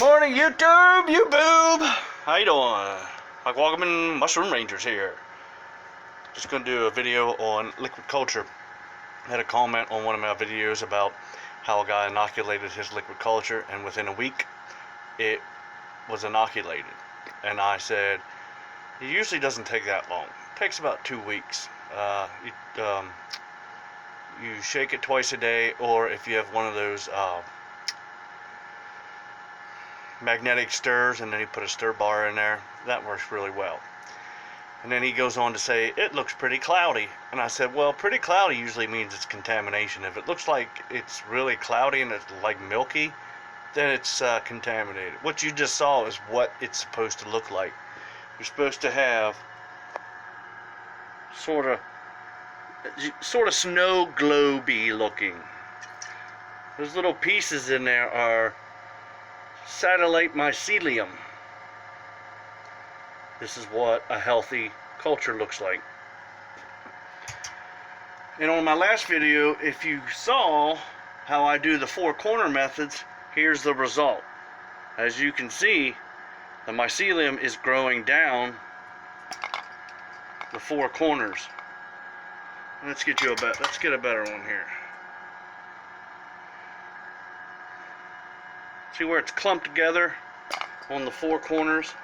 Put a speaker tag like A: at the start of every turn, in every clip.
A: Morning, YouTube, you boob! How you doing? Like welcoming Mushroom Rangers here. Just gonna do a video on liquid culture. I had a comment on one of my videos about how a guy inoculated his liquid culture, and within a week, it was inoculated. And I said, it usually doesn't take that long. It takes about 2 weeks. You shake it twice a day, or if you have one of those magnetic stirs, and then you put a stir bar in there, that works really well. And then he goes on to say, it looks pretty cloudy. And I said, well, pretty cloudy usually means it's contamination. If it looks like it's really cloudy and it's like milky, then it's contaminated. What you just saw is what it's supposed to look like. You're supposed to have sort of snow globe-y looking. Those little pieces in there are satellite mycelium. This is what a healthy culture looks like. And on my last video, if you saw how I do the 4 corner methods, here's the result. As you can see, the mycelium is growing down the 4 corners. Let's get a better one here. See where it's clumped together on the 4 corners?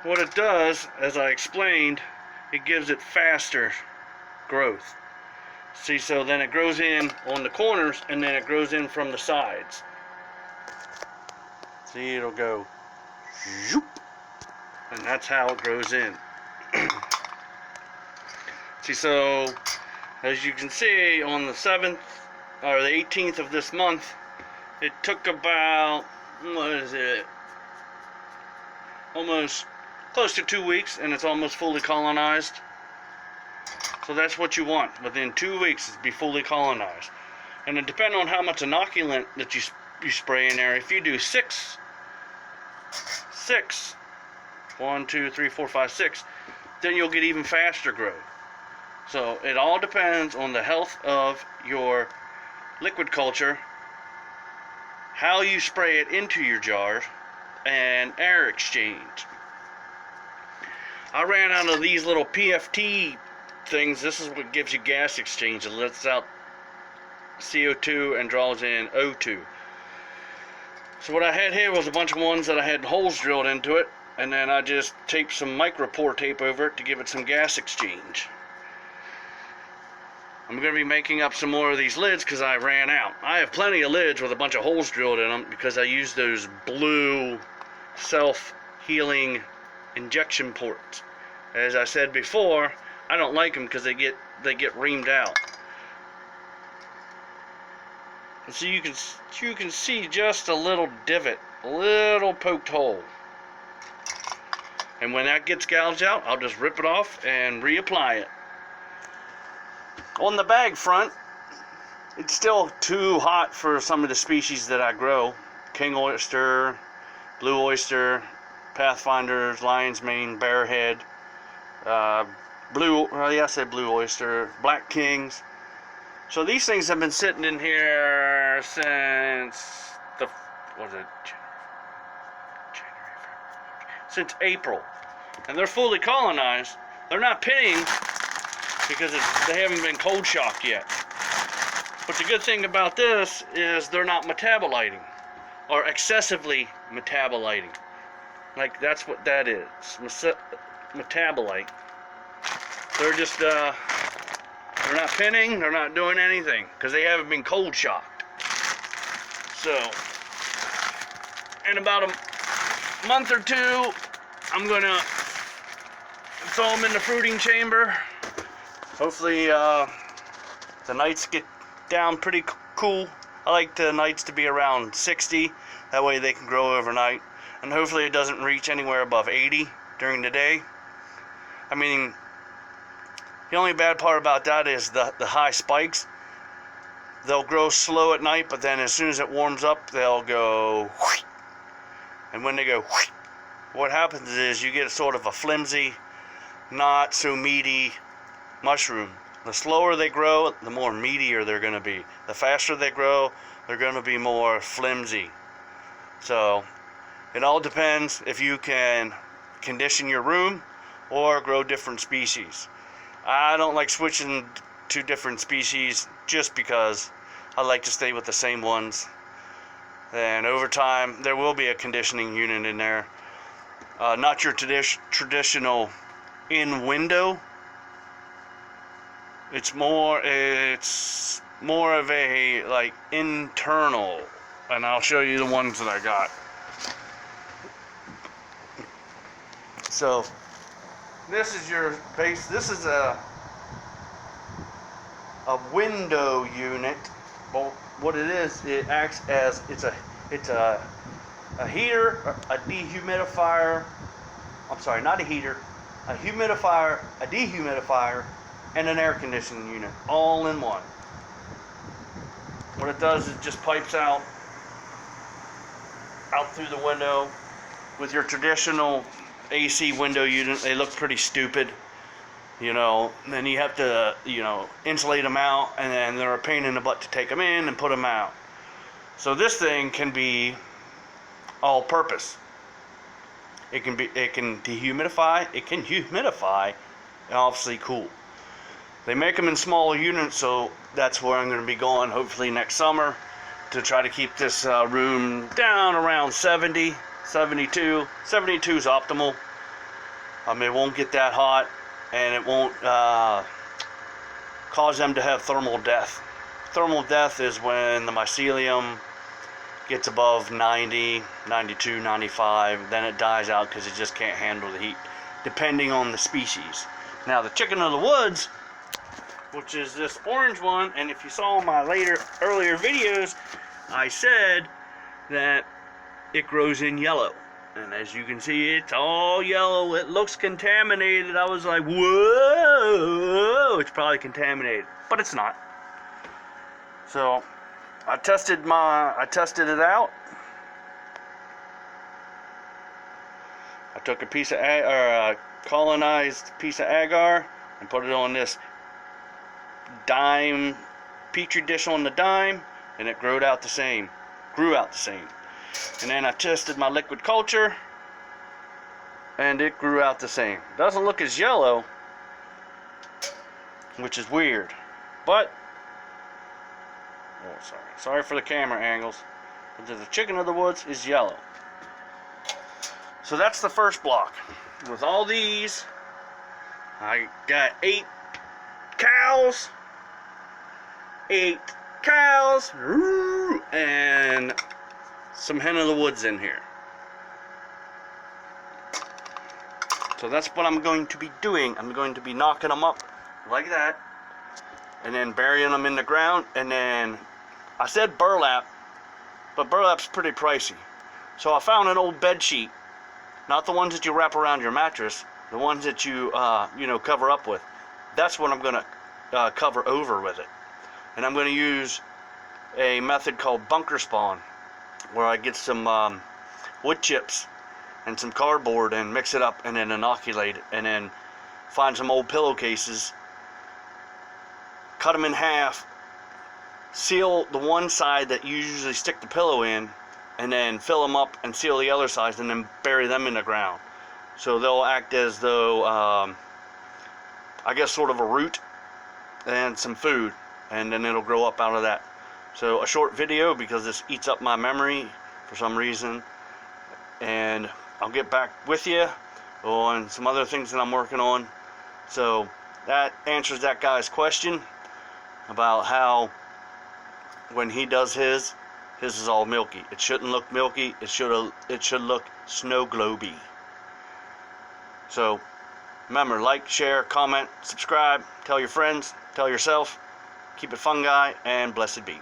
A: What it does, as I explained, it gives it faster growth. See, so then it grows in on the corners, and then it grows in from the sides. See, it'll go zoop, and that's how it grows in. See, so as you can see, on the 7th or the 18th of this month, it took about, almost close to 2 weeks, and it's almost fully colonized. So that's what you want. Within 2 weeks, it's be fully colonized. And it depends on how much inoculant that you spray in there. If you do 6, 1, 2, 3, 4, 5, 6, then you'll get even faster growth. So it all depends on the health of your liquid culture, how you spray it into your jars, and air exchange. I ran out of these little PFT things. This is what gives you gas exchange. It lets out CO2 and draws in O2. So what I had here was a bunch of ones that I had holes drilled into it, and then I just taped some micropore tape over it to give it some gas exchange. I'm going to be making up some more of these lids because I ran out. I have plenty of lids with a bunch of holes drilled in them because I use those blue self-healing injection ports. As I said before, I don't like them because they get reamed out. And so you can see just a little divot, a little poked hole. And when that gets gouged out, I'll just rip it off and reapply it. On the bag front, it's still too hot for some of the species that I grow. King oyster, blue oyster, pathfinders, lion's mane, bearhead, blue oyster, black kings. So these things have been sitting in here since since April, and they're fully colonized. They're not pinning because they haven't been cold shocked yet. But the good thing about this is they're not metaboliting, or excessively metaboliting. Like, that's what that is, metabolite. They're just, they're not pinning, they're not doing anything, because they haven't been cold shocked. So, in about a month or 2, I'm gonna throw them in the fruiting chamber. Hopefully the nights get down pretty cool. I like the nights to be around 60. That way they can grow overnight. And hopefully it doesn't reach anywhere above 80 during the day. I mean, the only bad part about that is the high spikes. They'll grow slow at night, but then as soon as it warms up, they'll go whoosh. And when they go whoosh, what happens is you get sort of a flimsy, not so meaty mushroom. The slower they grow, the more meatier they're going to be. The faster they grow, they're going to be more flimsy. So it all depends if you can condition your room or grow different species. I don't like switching to different species just because I like to stay with the same ones. And over time, there will be a conditioning unit in there. Not your traditional in-window. It's more of a like internal, and I'll show you the ones that I got. So this is your base. This is a window unit. Well, what it is, it acts as it's a heater, a dehumidifier. I'm sorry, not a heater, a humidifier, a dehumidifier, and an air conditioning unit, all in one. What it does is just pipes out through the window. With your traditional AC window unit, they look pretty stupid, you know. And then you have to, you know, insulate them out, and then they're a pain in the butt to take them in and put them out. So this thing can be all-purpose. It can dehumidify, it can humidify, and obviously cool. They make them in smaller units, so that's where I'm going to be going hopefully next summer to try to keep this room down around 70, 72. 72 is optimal. It won't get that hot, and it won't cause them to have thermal death. Thermal death is when the mycelium gets above 90, 92, 95, then it dies out because it just can't handle the heat, depending on the species. Now the chicken of the woods, which is this orange one, and if you saw my earlier videos, I said that it grows in yellow. And as you can see, it's all yellow. It looks contaminated. I was like, whoa, it's probably contaminated, but it's not. So I tested it out. I took a piece of a colonized piece of agar and put it on this dime petri dish on the dime, and it grew out the same. And then I tested my liquid culture, and it grew out the same. Doesn't look as yellow, which is weird, but oh, sorry for the camera angles. But the chicken of the woods is yellow. So that's the first block. With all these, I got 8 cows, and some hen of the woods in here. So that's what I'm going to be doing. I'm going to be knocking them up like that, and then burying them in the ground. And then I said burlap, but burlap's pretty pricey. So I found an old bed sheet, not the ones that you wrap around your mattress, the ones that you cover up with. That's what I'm gonna cover over with it. And I'm gonna use a method called bunker spawn, where I get some wood chips and some cardboard and mix it up and then inoculate it, and then find some old pillowcases, cut them in half, seal the one side that you usually stick the pillow in, and then fill them up and seal the other sides, and then bury them in the ground. So they'll act as though, I guess, sort of a root and some food, and then it'll grow up out of that. So a short video because this eats up my memory for some reason, and I'll get back with you on some other things that I'm working on. So that answers that guy's question about how when he does his is all milky. It shouldn't look milky. It should look snow globy. So remember, like, share, comment, subscribe, tell your friends, tell yourself. Keep it fungi, and blessed be.